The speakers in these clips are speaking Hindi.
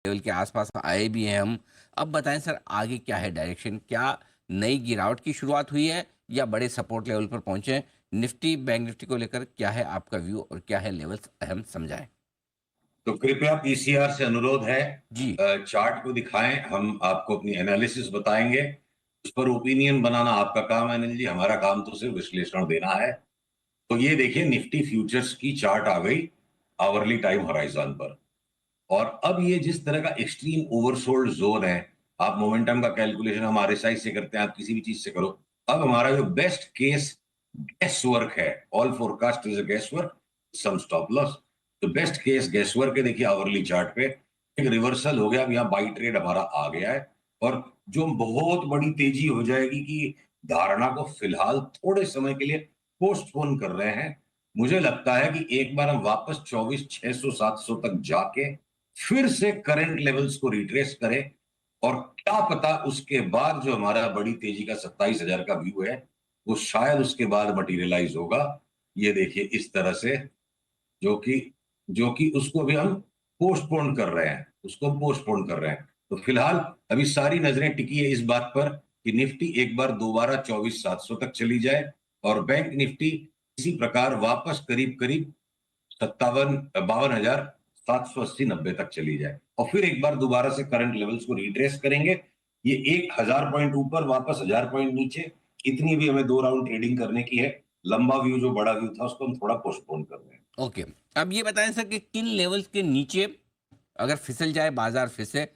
लेवल के आसपास आए भी हैं हम। अब बताएं सर, आगे क्या है डायरेक्शन? क्या नई गिरावट की शुरुआत हुई है या बड़े सपोर्ट लेवल पर पहुंचे हैं? निफ्टी बैंक निफ्टी को लेकर क्या है आपका व्यू और क्या है लेवल्स अहम समझाएं। तो कृपया पीसीआर से अनुरोध है, जी। चार्ट को दिखाएं, हम आपको अपनी एनालिसिस बताएंगे। उस पर ओपिनियन बनाना आपका काम है अनिल जी, हमारा काम तो सिर्फ विश्लेषण देना है। तो ये देखिए, निफ्टी फ्यूचर्स की चार्ट आ गई आवरली टाइम होराइजन पर। और अब ये जिस तरह का एक्सट्रीम ओवरसोल्ड जोन है, आप मोमेंटम का कैलकुलेशन हम आरएसआई से करते हैं, आप किसी भी चीज से करो। अब हमारा जो बेस्ट केस गैस वर्क है, all forecast is a guesswork, some stop loss. तो बेस्ट केस गैस वर्क है, देखिए आवरली चार्ट पे एक रिवर्सल हो गया। अब यहाँ बाई ट्रेड हमारा आ गया है, और जो बहुत बड़ी तेजी हो जाएगी कि धारणा को फिलहाल थोड़े समय के लिए पोस्टपोन कर रहे हैं। मुझे लगता है कि एक बार हम वापस 24,600 700 तक जाके फिर से करंट लेवल्स को रिट्रेस करें, और क्या पता उसके बाद जो हमारा बड़ी तेजी का 27,000 का व्यू है, वो शायद उसके बाद मटेरियलाइज होगा। ये देखिए इस तरह से, जो कि उसको अभी हम पोस्टपोन कर रहे हैं, उसको पोस्टपोन कर रहे हैं। तो फिलहाल अभी सारी नजरें टिकी है इस बात पर कि निफ्टी एक बार दोबारा 24,700 तक चली जाए, और बैंक निफ्टी इसी प्रकार वापस करीब करीब 52,000 52,780 90 तक चली जाए, और फिर एक बार दोबारा से करंट लेवल्स को रिट्रेस करेंगे। ये 1,000 पॉइंट ऊपर, वापस 1,000 पॉइंट नीचे, इतनी भी हमें 2 राउंड ट्रेडिंग करने की है। लंबा व्यू जो बड़ा व्यू था उसको हम थोड़ा पोस्टपोन कर रहे हैं। ओके। अब ये बताएं सर कि किन लेवल्स के नीचे अगर फिसल जाए बाजार फिर से।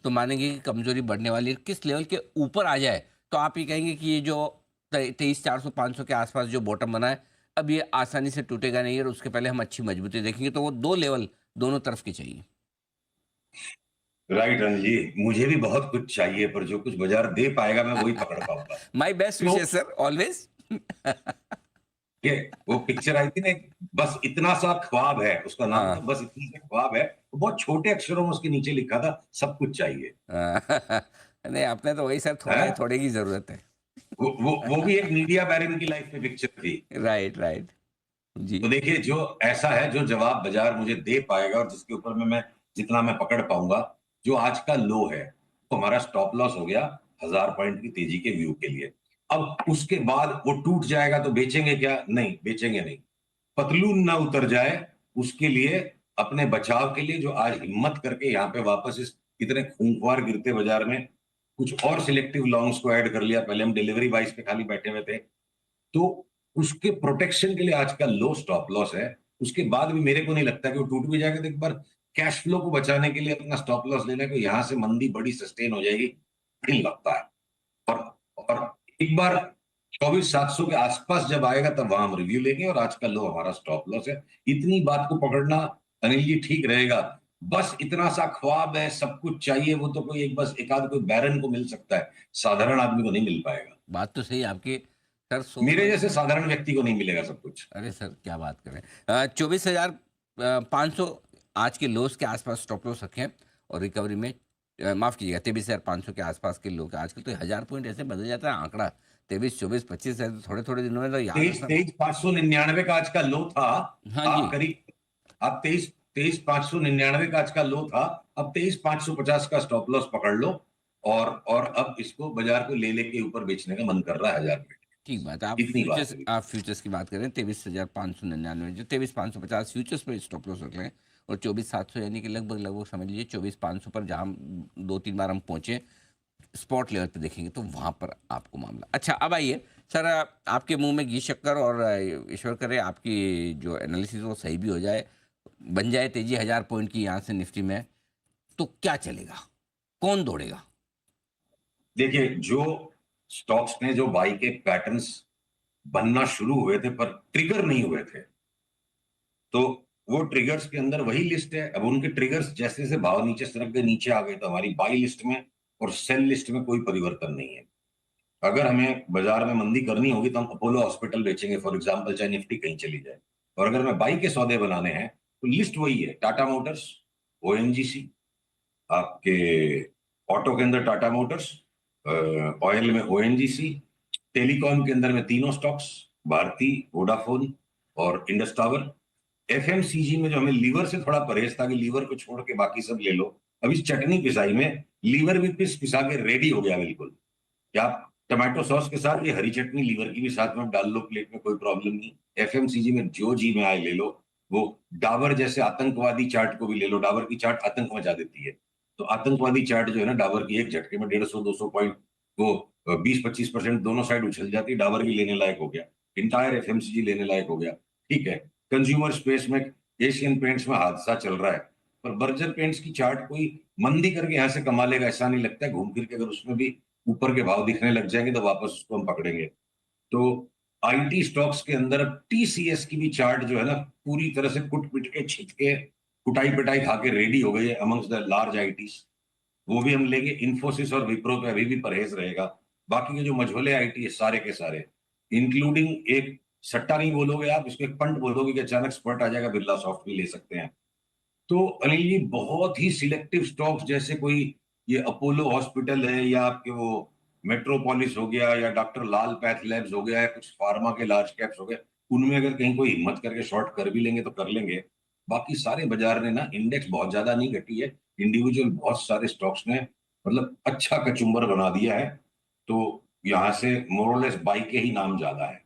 तो मानेंगे कि कमजोरी बढ़ने वाली है, किस लेवल के ऊपर आ जाए तो आप ये कहेंगे कि ये जो 23,400 500 के आसपास जो बॉटम बना है, अब ये आसानी से टूटेगा नहीं और उसके पहले हम अच्छी मजबूती देखेंगे, तो वो दो लेवल दोनों तरफ के चाहिए। राइट रणजी जी, मुझे भी बहुत कुछ चाहिए, पर जो कुछ बाजार दे पाएगा मैं वही पकड़ पाऊंगा। माई बेस्ट तो विशेष सर, ऑलवेज। ये वो पिक्चर आई थी ना, बस इतना सा ख्वाब है, उसका नाम था हाँ। बस इतना सा ख्वाब है। वो बहुत छोटे अक्षरों में उसके नीचे लिखा था, सब कुछ चाहिए। नहीं, अपने तो वही सर, थोड़ा ही है थोड़े की जरूरत है। वो भी एक मीडिया बैरन की लाइफ में पिक्चर थी। Right right. जी। तो देखिए, जो ऐसा है, जो जवाब बाजार मुझे दे पाएगा और जिसके ऊपर में मैं जितना मैं पकड़ पाऊंगा, जो आज का लो है, तो हमारा स्टॉप लॉस हो गया 1,000 पॉइंट की तेजी के व्यू के लिए। अब उसके बाद वो टूट जाएगा तो बेचेंगे क्या? नहीं, बेचेंगे नहीं। पतलून ना उतर जाए, उसके लिए, अपने बचाव के लिए, जो आज हिम्मत करके यहाँ पे वापस इस इतने खूंखार गिरते बाजार में कुछ और सिलेक्टिव लॉन्ग्स को ऐड कर लिया। पहले हम डिलीवरी वाइज पे खाली बैठे हुए थे, तो उसके प्रोटेक्शन के लिए आज का लो स्टॉप लॉस है। उसके बाद भी मेरे को नहीं लगता कि वो टूट भी जाएगा, तो एक बार कैश फ्लो को बचाने के लिए अपना स्टॉप लॉस लेने को, यहां से मंदी बड़ी सस्टेन हो जाएगी नहीं लगता है। और एक बार 24,700 के आसपास जब आएगा तब वहां हम रिव्यू लेंगे, और आज का लो हमारा स्टॉप लॉस है। इतनी बात को पकड़ना अनिल जी ठीक रहेगा। बस इतना सा ख्वाब है, सब कुछ चाहिए, वो तो कोई एक बस एक आध कोई बैरन को मिल सकता है, साधारण आदमी को नहीं मिल पाएगा। बात तो सही है आपकी। सर मेरे जैसे साधारण व्यक्ति को नहीं मिलेगा सब कुछ। अरे सर क्या बात कर रहे हैं, 24,500 आज के लोस के आसपास स्टॉप लॉस रखें और रिकवरी में माफ कीजिएगा 23,500 के आसपास के लोग, आजकल तो 1000 पॉइंट ऐसे बदल जाता है आंकड़ा, 23, 24, 25 है तो थोड़े थोड़े दिनों में तो याद तेईस रखना। 23,599 का आज का लो था। हाँ जी। आप करीब, आप 23,599 का आज का लो था। अब 23,550 का स्टॉप लॉस पकड़ लो, और अब इसको बाजार को ले लेके ऊपर बेचने का मन कर रहा है 1000 पे। ठीक बात है, इतनी बात है। आप फ्यूचर्स की बात करें 23,599 जो 23,550 फ्यूचर्स पे स्टॉप लॉस रख लें और 24,700 यानी कि लगभग लगभग समझ लीजिए 24,500 पर जहाँ 2-3 बार हम पहुंचे स्पॉट लेवल पे देखेंगे तो वहां पर आपको मामला। अच्छा अब आइए सर, आपके मुंह में घी शक्कर और ईश्वर करे आपकी जो एनालिसिस वो सही भी हो जाए, बन जाए तेजी 1000 पॉइंट की यहाँ से निफ्टी में, तो क्या चलेगा, कौन दौड़ेगा? देखिए, जो स्टॉक्स में जो बाई के पैटर्न्स बनना शुरू हुए थे पर ट्रिगर नहीं हुए थे, तो वो ट्रिगर्स के अंदर वही लिस्ट है। अब उनके ट्रिगर्स जैसे जैसे भाव नीचे सरक गए, नीचे आ गए, तो हमारी बाई लिस्ट में और सेल लिस्ट में कोई परिवर्तन नहीं है। अगर हमें बाजार में मंदी करनी होगी तो हम अपोलो हॉस्पिटल बेचेंगे फॉर एग्जांपल, चाहे निफ्टी कहीं चली जाए। और अगर हमें बाई के सौदे बनाने हैं तो लिस्ट वही है, टाटा मोटर्स, ओएनजीसी, आपके ऑटो के अंदर टाटा मोटर्स, ऑयल में ओएनजीसी, टेलीकॉम के अंदर में तीनों स्टॉक्स, भारती, वोडाफोन और इंडस टावर। एफएमसीजी में जो हमें लीवर से थोड़ा परहेज था कि लीवर को छोड़ के बाकी सब ले लो, अब इस चटनी पिसाई में लीवर भी पिसा के रेडी हो गया बिल्कुल, कि आप टमाटो सॉस के साथ ये हरी चटनी लीवर की भी साथ में डाल लो प्लेट में, कोई प्रॉब्लम नहीं। एफएमसीजी में जो जी में आए ले लो। वो डाबर जैसे आतंकवादी चार्ट को भी ले लो, डाबर की चार्ट आतंक मचा देती है, तो आतंकवादी चार्ट जो है ना डाबर की, एक झटके में 150-200 पॉइंट, वो 20-25% दोनों साइड उछल जाती, डाबर भी लेने लायक हो गया, इंटायर एफएमसीजी लेने लायक हो गया। ठीक है, कंज्यूमर स्पेस में एशियन पेंट्स में हादसा चल रहा है, पर बर्जर पेंट्स की चार्ट कोई मंदी करके यहां से कमा लेगा ऐसा नहीं लगता है। घूम फिर के अगर उसमें भी ऊपर के भाव दिखने लग जाएंगे तो वापस उसको हम पकड़ेंगे। तो आईटी स्टॉक्स के अंदर अब टीसीएस की भी चार्ट जो है ना, पूरी तरह से कुट पिट के छिट के कुटाई पिटाई खा के रेडी हो गई है अमंग्स द लार्ज आईटीज। वो भी हम लेंगे। इन्फोसिस और विप्रो पे अभी भी परहेज रहेगा। बाकी के जो मझोले आईटी है सारे के सारे, इंक्लूडिंग एक सट्टा नहीं बोलोगे आप, इसको एक फंड बोलोगे कि अचानक स्पॉट आ जाएगा, बिरला सॉफ्ट भी ले सकते हैं। तो अनिल जी, बहुत ही सिलेक्टिव स्टॉक्स, जैसे कोई ये अपोलो हॉस्पिटल है, या आपके वो मेट्रोपोलिस हो गया, या डॉक्टर लाल पैथ लैब्स हो गया, या कुछ फार्मा के लार्ज कैप्स हो गए, उनमें अगर कहीं कोई हिम्मत करके शॉर्ट कर भी लेंगे तो कर लेंगे। बाकी सारे बाजार ने ना, इंडेक्स बहुत ज्यादा नहीं घटी है, इंडिविजुअल बहुत सारे स्टॉक्स ने मतलब अच्छा कचुम्बर बना दिया है। तो यहाँ से मोरलेस बाई के ही नाम ज्यादा है।